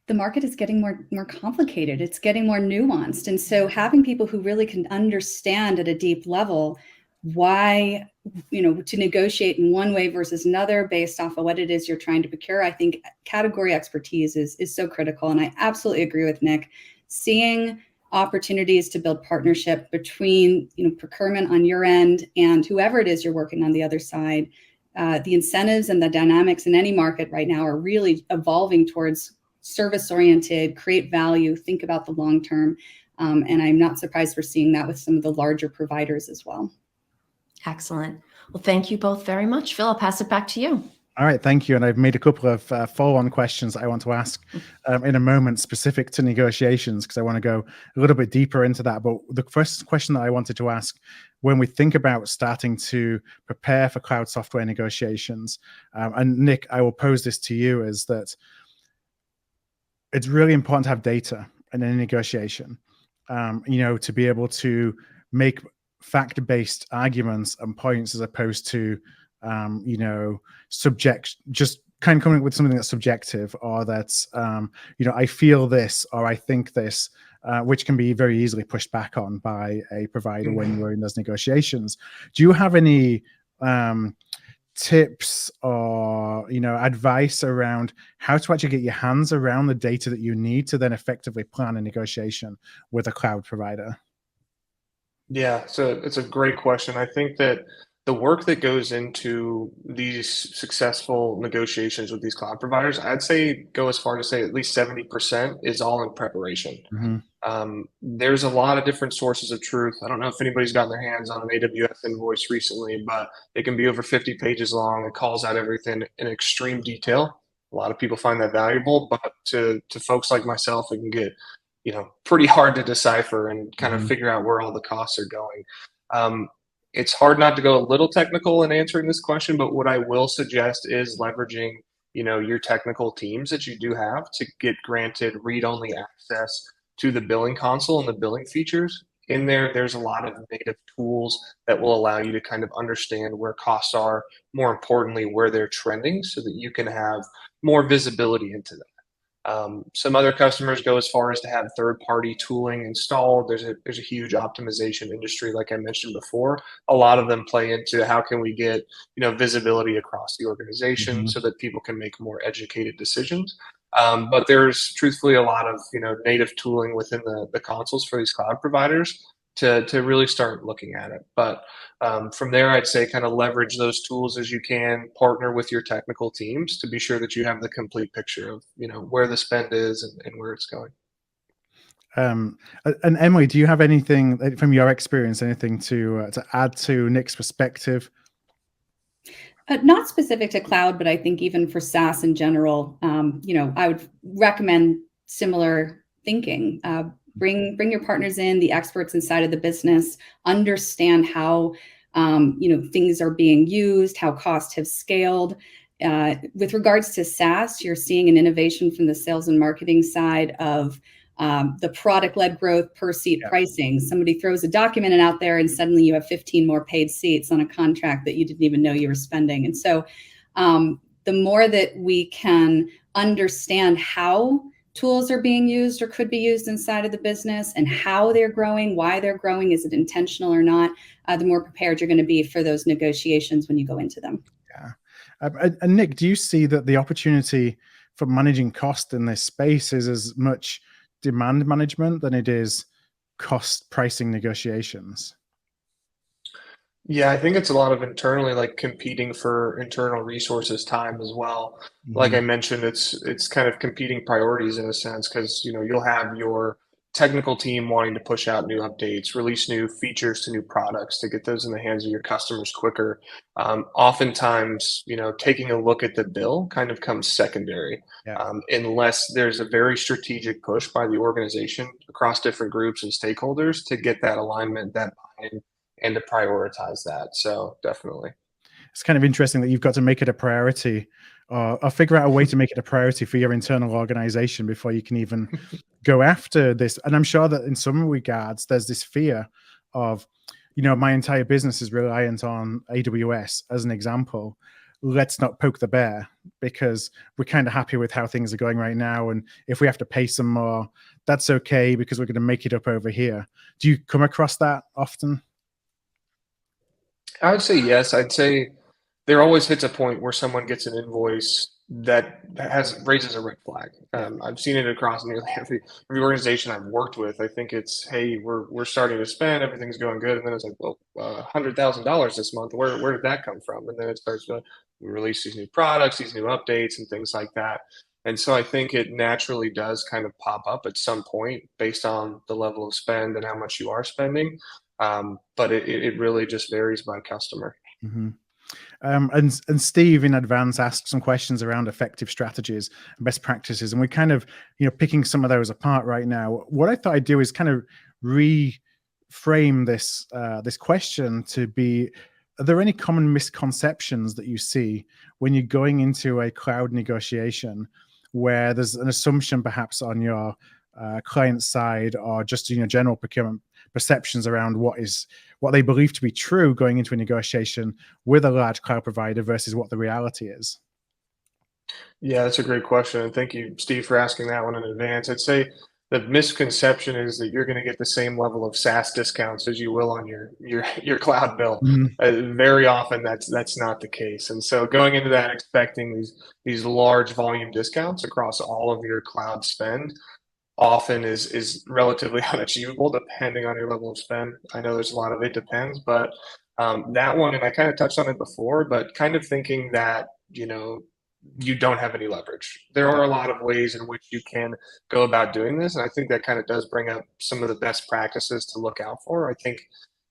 The market is getting more complicated. It's getting more nuanced. And so having people who really can understand at a deep level why, to negotiate in one way versus another based off of what it is you're trying to procure, I think category expertise is so critical. And I absolutely agree with Nick. Seeing opportunities to build partnership between, procurement on your end and whoever it is you're working on the other side. The incentives and the dynamics in any market right now are really evolving towards service-oriented, create value, think about the long term. And I'm not surprised we're seeing that with some of the larger providers as well. Excellent. Well, thank you both very much. Phil, I'll pass it back to you. All right, thank you. And I've made a couple of follow-on questions I want to ask in a moment specific to negotiations, because I want to go a little bit deeper into that. But the first question that I wanted to ask, when we think about starting to prepare for cloud software negotiations, and Nick, I will pose this to you, is that it's really important to have data in any negotiation, to be able to make fact-based arguments and points as opposed to just kind of coming up with something that's subjective, or that's I feel this or I think this, which can be very easily pushed back on by a provider when you're in those negotiations. Do you have any tips or advice around how to actually get your hands around the data that you need to then effectively plan a negotiation with a cloud provider? Yeah, so it's a great question. I think that the work that goes into these successful negotiations with these cloud providers, I'd say go as far to say at least 70% is all in preparation. There's a lot of different sources of truth. I don't know if anybody's gotten their hands on an AWS invoice recently, but it can be over 50 pages long. It calls out everything in extreme detail. A lot of people find that valuable, but to folks like myself, it can get pretty hard to decipher and kind of figure out where all the costs are going. It's hard not to go a little technical in answering this question, but what I will suggest is leveraging, your technical teams that you do have to get granted read-only access to the billing console and the billing features. In there, there's a lot of native tools that will allow you to kind of understand where costs are, more importantly, where they're trending, so that you can have more visibility into them. Some other customers go as far as to have third-party tooling installed. There's a huge optimization industry, like I mentioned before. A lot of them play into how can we get visibility across the organization so that people can make more educated decisions. But there's truthfully a lot of native tooling within the consoles for these cloud providers to really start looking at it. But from there, I'd say kind of leverage those tools as you can, partner with your technical teams to be sure that you have the complete picture of where the spend is and where it's going. And Emily, do you have anything from your experience, anything to add to Nick's perspective? Not specific to cloud, but I think even for SaaS in general, I would recommend similar thinking. Bring your partners in, the experts inside of the business, understand how things are being used, how costs have scaled. With regards to SaaS, you're seeing an innovation from the sales and marketing side of the product-led growth per seat pricing. Somebody throws a document out there and suddenly you have 15 more paid seats on a contract that you didn't even know you were spending. And so the more that we can understand how tools are being used or could be used inside of the business and how they're growing, why they're growing, is it intentional or not, the more prepared you're going to be for those negotiations when you go into them. Yeah. And Nick, do you see that the opportunity for managing cost in this space is as much demand management than it is cost pricing negotiations? Yeah, I think it's a lot of internally, like competing for internal resources, time as well. Like I mentioned, it's kind of competing priorities in a sense, because you'll have your technical team wanting to push out new updates, release new features to new products to get those in the hands of your customers quicker. Oftentimes, taking a look at the bill kind of comes secondary, Yeah. unless there's a very strategic push by the organization across different groups and stakeholders to get that alignment, that buy-in, and to prioritize that. So definitely. It's kind of interesting that you've got to make it a priority, or figure out a way to make it a priority for your internal organization before you can even go after this. And I'm sure that in some regards, there's this fear of, my entire business is reliant on AWS as an example. Let's not poke the bear because we're kind of happy with how things are going right now. And if we have to pay some more, that's okay because we're going to make it up over here. Do you come across that often? I would say yes. I'd say there always hits a point where someone gets an invoice that raises a red flag. I've seen it across nearly every organization I've worked with. I think it's, hey, we're starting to spend, everything's going good, and then it's like, well, $100,000 this month. Where did that come from? And then it starts to, we release these new products, these new updates, and things like that. And so I think it naturally does kind of pop up at some point based on the level of spend and how much you are spending. But it really just varies by customer. Mm-hmm. And Steve in advance asked some questions around effective strategies and best practices, and we're kind of picking some of those apart right now. What I thought I'd do is kind of reframe this question to be: are there any common misconceptions that you see when you're going into a cloud negotiation where there's an assumption perhaps on your client side, or just general procurement perceptions around what they believe to be true going into a negotiation with a large cloud provider versus what the reality is? Yeah, that's a great question. And thank you, Steve, for asking that one in advance. I'd say the misconception is that you're going to get the same level of SaaS discounts as you will on your cloud bill. Very often that's not the case. And so going into that expecting these large volume discounts across all of your cloud spend often is relatively unachievable depending on your level of spend. I know there's a lot of it depends, but that one, and I kind of touched on it before, but kind of thinking that, you don't have any leverage. There are a lot of ways in which you can go about doing this. And I think that kind of does bring up some of the best practices to look out for. I think,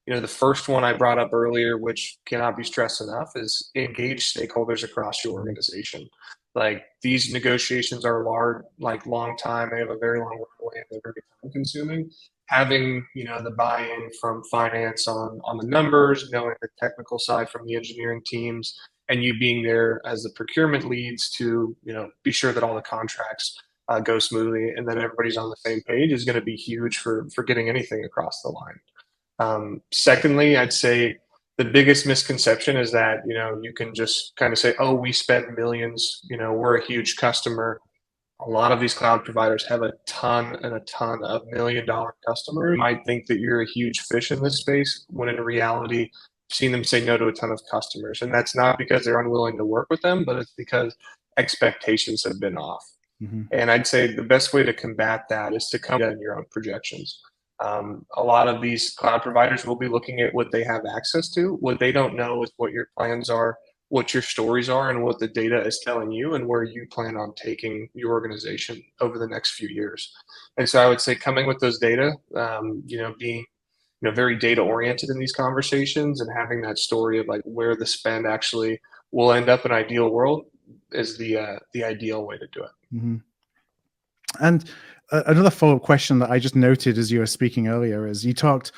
the first one I brought up earlier, which cannot be stressed enough, is engage stakeholders across your organization. Like, these negotiations are long time. They have a very long runway and they're very time consuming. Having, the buy-in from finance on the numbers, knowing the technical side from the engineering teams, and you being there as the procurement leads to, be sure that all the contracts go smoothly and that everybody's on the same page is going to be huge for getting anything across the line. Secondly, I'd say the biggest misconception is that, you can just kind of say, oh, we spend millions, we're a huge customer. A lot of these cloud providers have a ton of $1 million customers. You might think that you're a huge fish in this space, when in reality, I've seen them say no to a ton of customers. And that's not because they're unwilling to work with them, but it's because expectations have been off. Mm-hmm. And I'd say the best way to combat that is to come in your own projections. A lot of these cloud providers will be looking at what they have access to. What they don't know is what your plans are, what your stories are, and what the data is telling you, and where you plan on taking your organization over the next few years. And so I would say coming with those data, being very data oriented in these conversations and having that story of like where the spend actually will end up in an ideal world is the ideal way to do it. Mm-hmm. And another follow-up question that I just noted as you were speaking earlier is you talked,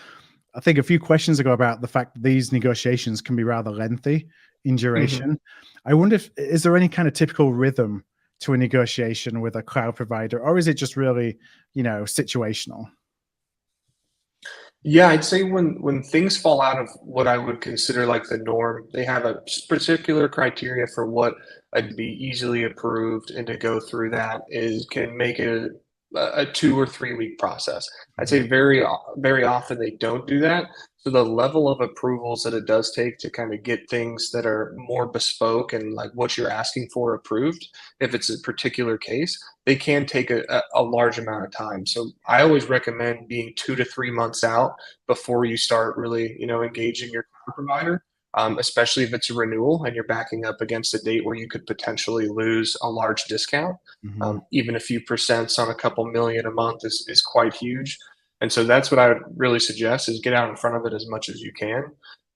I think a few questions ago, about the fact that these negotiations can be rather lengthy in duration. Mm-hmm. I wonder is there any kind of typical rhythm to a negotiation with a cloud provider, or is it just really, situational? Yeah, I'd say when things fall out of what I would consider like the norm, they have a particular criteria for what would be easily approved, and to go through that can make it a 2 or 3 week process. I'd say very often they don't do that. So the level of approvals that it does take to kind of get things that are more bespoke and like what you're asking for approved, if it's a particular case, they can take a large amount of time. So I always recommend being 2 to 3 months out before you start really, engaging your cloud provider, especially if it's a renewal and you're backing up against a date where you could potentially lose a large discount. Even a few percents on a couple million a month is quite huge. And so that's what I would really suggest, is get out in front of it as much as you can.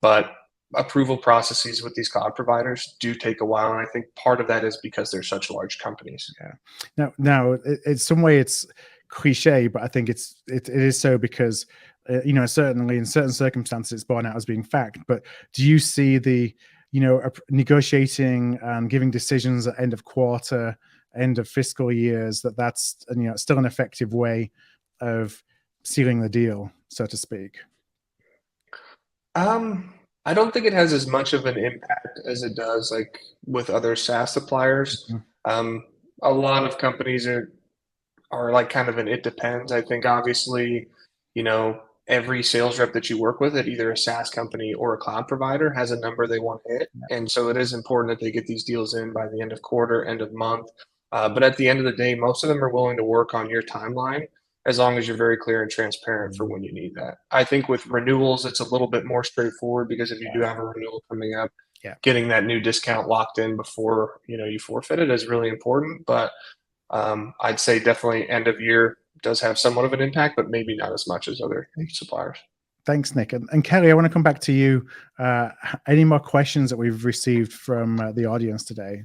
But approval processes with these cloud providers do take a while, and I think part of that is because they're such large companies. Now, it's some way it's cliche, but I think it is so because certainly in certain circumstances it's borne out as being fact. But do you see the negotiating and giving decisions at end of quarter, end of fiscal years, that's still an effective way of sealing the deal, so to speak? I don't think it has as much of an impact as it does like with other SaaS suppliers. A lot of companies are like kind of an it depends. I think obviously, every sales rep that you work with at either a SaaS company or a cloud provider has a number they want to hit. And so it is important that they get these deals in by the end of quarter, end of month. But at the end of the day, most of them are willing to work on your timeline as long as you're very clear and transparent for when you need that. I think with renewals, it's a little bit more straightforward, because if you do have a renewal coming up, getting that new discount locked in before you forfeit it is really important. But I'd say definitely end of year does have somewhat of an impact, but maybe not as much as other suppliers. Thanks, Nick. And Kelly, I want to come back to you. Any more questions that we've received from the audience today?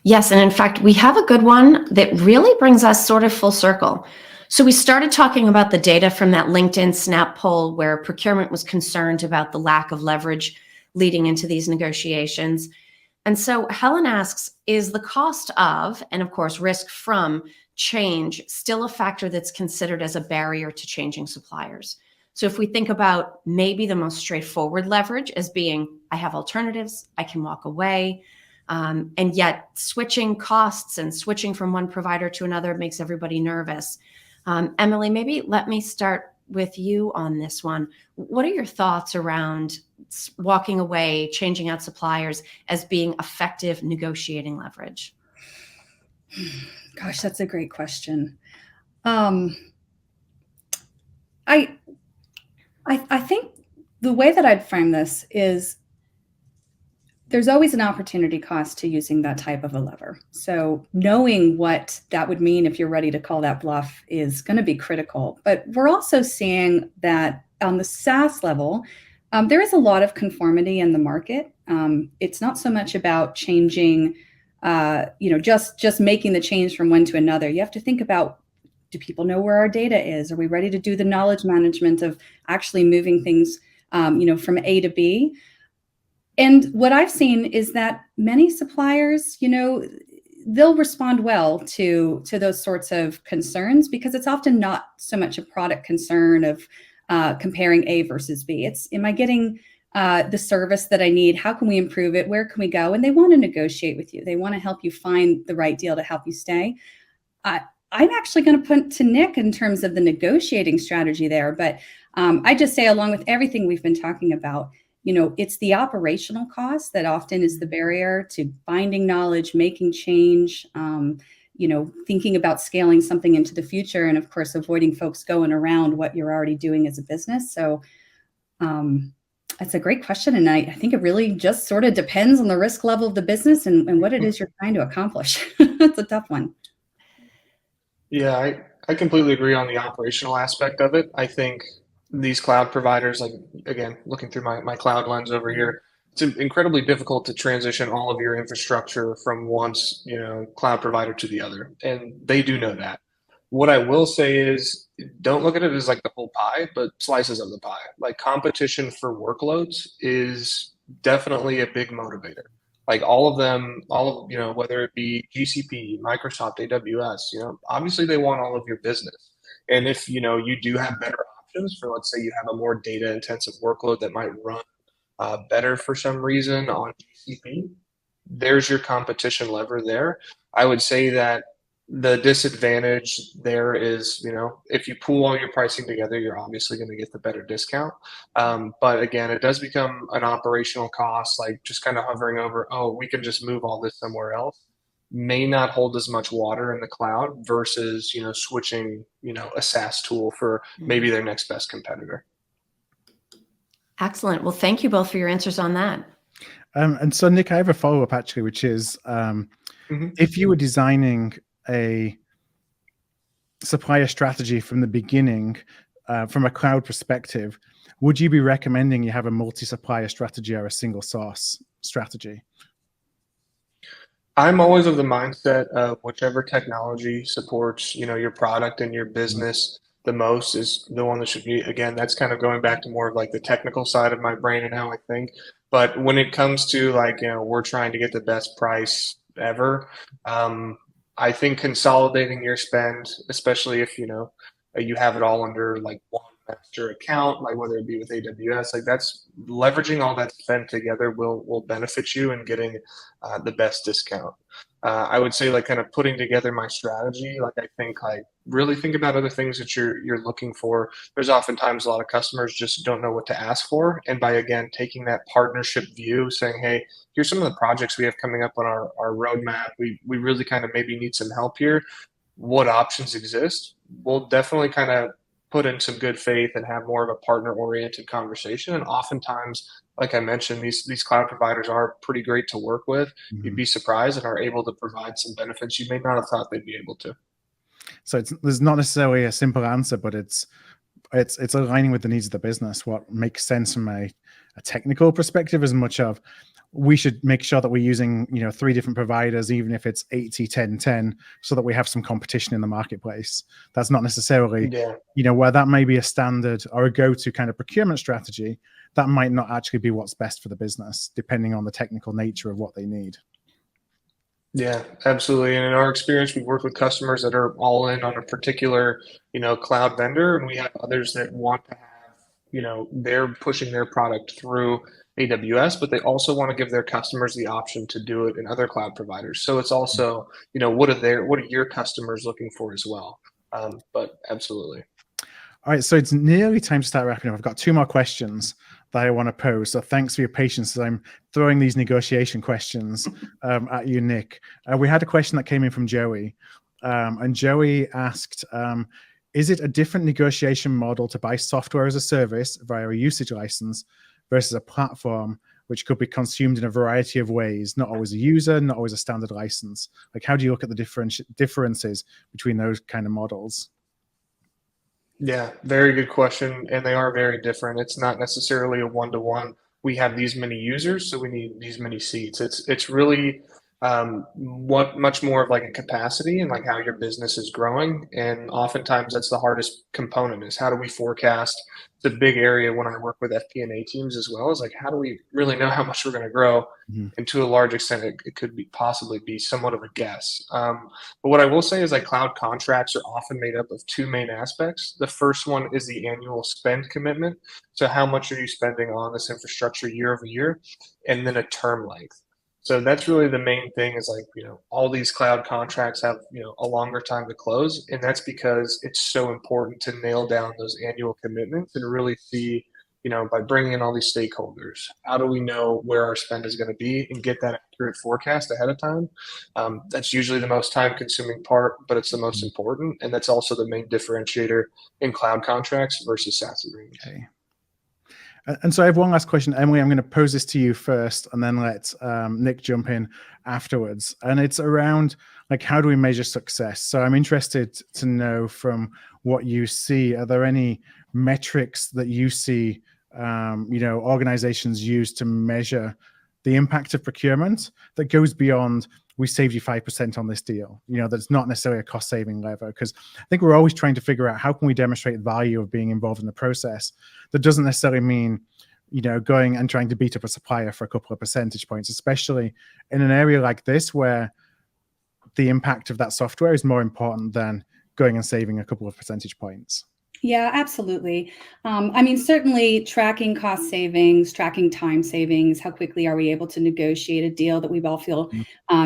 Yes, and in fact, we have a good one that really brings us sort of full circle. So we started talking about the data from that LinkedIn Snap poll where procurement was concerned about the lack of leverage leading into these negotiations. And so Helen asks, is the cost of, and of course, risk from change still a factor that's considered as a barrier to changing suppliers? So if we think about maybe the most straightforward leverage as being, I have alternatives, I can walk away, and yet switching costs and switching from one provider to another makes everybody nervous. Emily, maybe let me start with you on this one. What are your thoughts around walking away, changing out suppliers as being effective negotiating leverage? Gosh, that's a great question. I think the way that I'd frame this is there's always an opportunity cost to using that type of a lever. So knowing what that would mean if you're ready to call that bluff is going to be critical. But we're also seeing that on the SaaS level, there is a lot of conformity in the market. It's not so much about changing, just making the change from one to another. You have to think about, do people know where our data is? Are we ready to do the knowledge management of actually moving things, from A to B? And what I've seen is that many suppliers, they'll respond well to those sorts of concerns, because it's often not so much a product concern of comparing A versus B. It's, am I getting the service that I need? How can we improve it? Where can we go? And they want to negotiate with you. They want to help you find the right deal to help you stay. I'm actually going to put to Nick in terms of the negotiating strategy there. But I just say, along with everything we've been talking about, it's the operational cost that often is the barrier to finding knowledge, making change, thinking about scaling something into the future, and of course, avoiding folks going around what you're already doing as a business. So that's a great question. And I think it really just sort of depends on the risk level of the business and what it is you're trying to accomplish. That's a tough one. Yeah, I completely agree on the operational aspect of it. I think these cloud providers, like, again, looking through my cloud lens over here, it's incredibly difficult to transition all of your infrastructure from one cloud provider to the other. And they do know that. What I will say is, don't look at it as like the whole pie, but slices of the pie. Like, competition for workloads is definitely a big motivator. Like all of them, whether it be GCP, Microsoft, AWS, obviously they want all of your business. And if, you do have better options for, let's say you have a more data intensive workload that might run better for some reason on GCP, there's your competition lever there. I would say that the disadvantage there is, if you pool all your pricing together, you're obviously going to get the better discount. But again, it does become an operational cost, like just kind of hovering over, oh, we can just move all this somewhere else, may not hold as much water in the cloud versus, switching, a SaaS tool for maybe their next best competitor. Excellent. Well, thank you both for your answers on that. And so, Nick, I have a follow-up actually, which is if you were designing a supplier strategy from the beginning, from a cloud perspective, would you be recommending you have a multi-supplier strategy or a single source strategy? I'm always of the mindset of whichever technology supports, your product and your business the most is the one that should be. Again, that's kind of going back to more of like the technical side of my brain and how I think. But when it comes to like, we're trying to get the best price ever, I think consolidating your spend, especially if, you have it all under like one master account, like whether it be with AWS, like that's leveraging all that spend together will benefit you in getting the best discount. I would say like kind of putting together my strategy, like I think like really think about other things that you're looking for. There's oftentimes a lot of customers just don't know what to ask for. And by again taking that partnership view, saying, hey, here's some of the projects we have coming up on our roadmap. We really kind of maybe need some help here. What options exist? We'll definitely kind of put in some good faith and have more of a partner-oriented conversation. And oftentimes, like I mentioned, these cloud providers are pretty great to work with. You'd be surprised and are able to provide some benefits you may not have thought they'd be able to. So there's not necessarily a simple answer, but it's aligning with the needs of the business. What makes sense from a technical perspective, as much of we should make sure that we're using 3 different providers, even if it's 80-10-10, so that we have some competition in the marketplace. That's not necessarily where that may be a standard or a go-to kind of procurement strategy. That might not actually be what's best for the business, depending on the technical nature of what they need. Yeah, absolutely. And in our experience, we've worked with customers that are all in on a particular, cloud vendor, and we have others that want to have, they're pushing their product through AWS, but they also want to give their customers the option to do it in other cloud providers. So it's also, what are your customers looking for as well? But absolutely. All right, so it's nearly time to start wrapping up. I've got 2 more questions that I want to pose. So thanks for your patience as I'm throwing these negotiation questions at you, Nick. We had a question that came in from Joey, and Joey asked, is it a different negotiation model to buy software as a service via a usage license versus a platform which could be consumed in a variety of ways, not always a user, not always a standard license? Like, how do you look at the differences between those kind of models? Yeah, very good question. And they are very different. It's not necessarily a one-to-one. We have these many users, so we need these many seats. It's really much more of like a capacity and like how your business is growing. And oftentimes that's the hardest component is how do we forecast? It's a big area when I work with FP&A teams as well, is like how do we really know how much we're going to grow? And to a large extent, it could possibly be somewhat of a guess. But what I will say is like cloud contracts are often made up of 2 main aspects. The first one is the annual spend commitment. So how much are you spending on this infrastructure year over year? And then a term length. So that's really the main thing is like, all these cloud contracts have, a longer time to close. And that's because it's so important to nail down those annual commitments and really see, by bringing in all these stakeholders, how do we know where our spend is going to be and get that accurate forecast ahead of time? That's usually the most time consuming part, but it's the most important. And that's also the main differentiator in cloud contracts versus SaaS agreements. Okay. And so I have one last question, Emily. I'm going to pose this to you first, and then let Nick jump in afterwards. And it's around like, how do we measure success? So I'm interested to know from what you see, are there any metrics that you see, organizations use to measure the impact of procurement that goes beyond, we saved you 5% on this deal, that's not necessarily a cost saving lever? Because I think we're always trying to figure out how can we demonstrate the value of being involved in the process. That doesn't necessarily mean, going and trying to beat up a supplier for a couple of percentage points, especially in an area like this where the impact of that software is more important than going and saving a couple of percentage points. Yeah, absolutely. Certainly tracking cost savings, tracking time savings, how quickly are we able to negotiate a deal that we all feel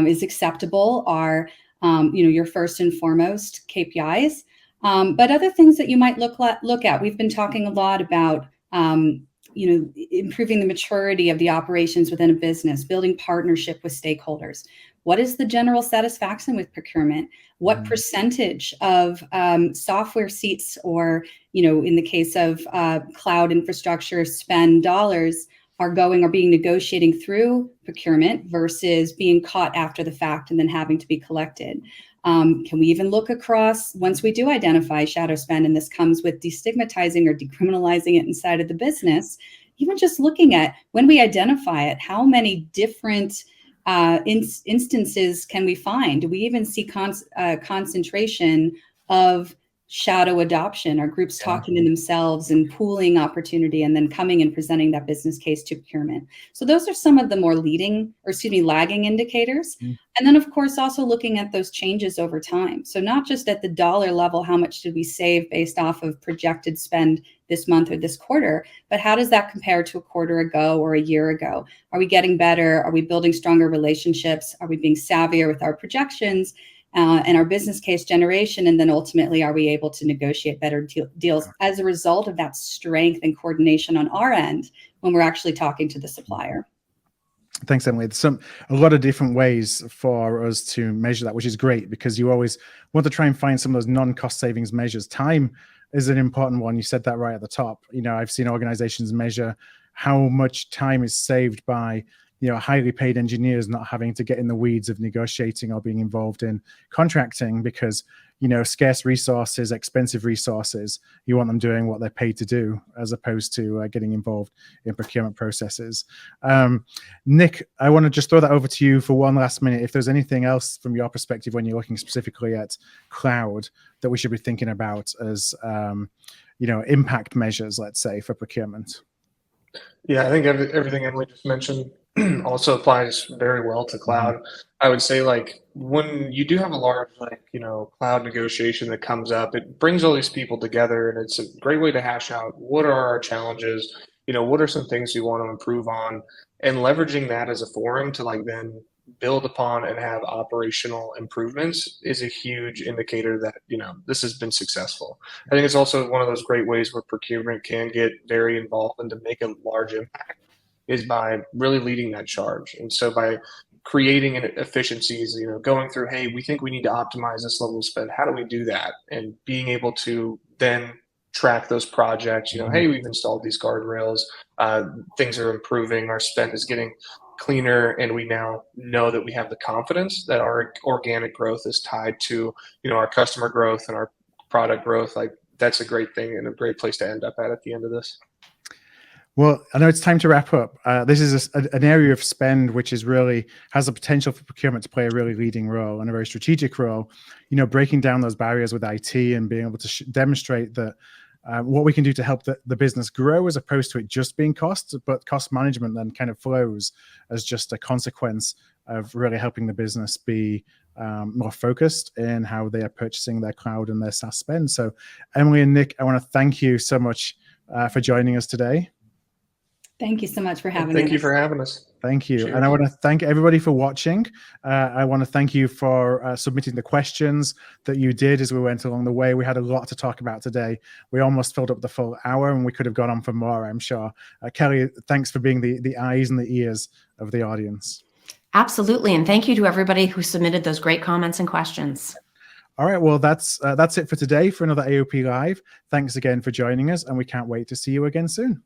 is acceptable are, your first and foremost KPIs. But other things that you might look at, we've been talking a lot about, improving the maturity of the operations within a business, building partnership with stakeholders. What is the general satisfaction with procurement? What percentage of software seats, or, in the case of cloud infrastructure spend dollars, are going or being negotiating through procurement versus being caught after the fact and then having to be collected? Can we even look across, once we do identify shadow spend, and this comes with destigmatizing or decriminalizing it inside of the business, even just looking at, when we identify it, how many different instances can we find? Do we even see concentration of shadow adoption, or groups talking to themselves and pooling opportunity and then coming and presenting that business case to procurement? So those are some of the more lagging indicators. And then, of course, also looking at those changes over time. So not just at the dollar level, how much did we save based off of projected spend this month or this quarter, but how does that compare to a quarter ago or a year ago? Are we getting better? Are we building stronger relationships? Are we being savvier with our projections and our business case generation? And then ultimately, are we able to negotiate better deals as a result of that strength and coordination on our end when we're actually talking to the supplier? Thanks, Emily. There's a lot of different ways for us to measure that, which is great, because you always want to try and find some of those non-cost savings measures. Time is an important one. You said that right at the top. I've seen organizations measure how much time is saved by highly paid engineers not having to get in the weeds of negotiating or being involved in contracting, because scarce resources, expensive resources, you want them doing what they're paid to do, as opposed to getting involved in procurement processes. Nick, I want to just throw that over to you for one last minute. If there's anything else from your perspective when you're looking specifically at cloud that we should be thinking about as impact measures, let's say, for procurement. Yeah, I think everything Emily just mentioned also applies very well to cloud. I would say, like, when you do have a large, cloud negotiation that comes up, it brings all these people together, and it's a great way to hash out what are our challenges, what are some things we want to improve on, and leveraging that as a forum to then build upon and have operational improvements is a huge indicator that, this has been successful. I think it's also one of those great ways where procurement can get very involved and to make a large impact is by really leading that charge. And so by creating efficiencies, going through, hey, we think we need to optimize this level of spend. How do we do that? And being able to then track those projects, hey, we've installed these guardrails, things are improving, our spend is getting cleaner, and we now know that we have the confidence that our organic growth is tied to, our customer growth and our product growth. Like, that's a great thing and a great place to end up at the end of this. Well, I know it's time to wrap up. This is an area of spend which is really has the potential for procurement to play a really leading role and a very strategic role. Breaking down those barriers with IT and being able to demonstrate that what we can do to help the business grow, as opposed to it just being cost, but cost management then kind of flows as just a consequence of really helping the business be more focused in how they are purchasing their cloud and their SaaS spend. So, Emily and Nick, I want to thank you so much for joining us today. Thank you so much for having us. Thank you for having us. Thank you. Cheers. And I want to thank everybody for watching. I want to thank you for submitting the questions that you did as we went along the way. We had a lot to talk about today. We almost filled up the full hour, and we could have gone on for more, I'm sure. Kelly, thanks for being the eyes and the ears of the audience. Absolutely. And thank you to everybody who submitted those great comments and questions. All right. Well, that's it for today for another AOP Live. Thanks again for joining us, and we can't wait to see you again soon.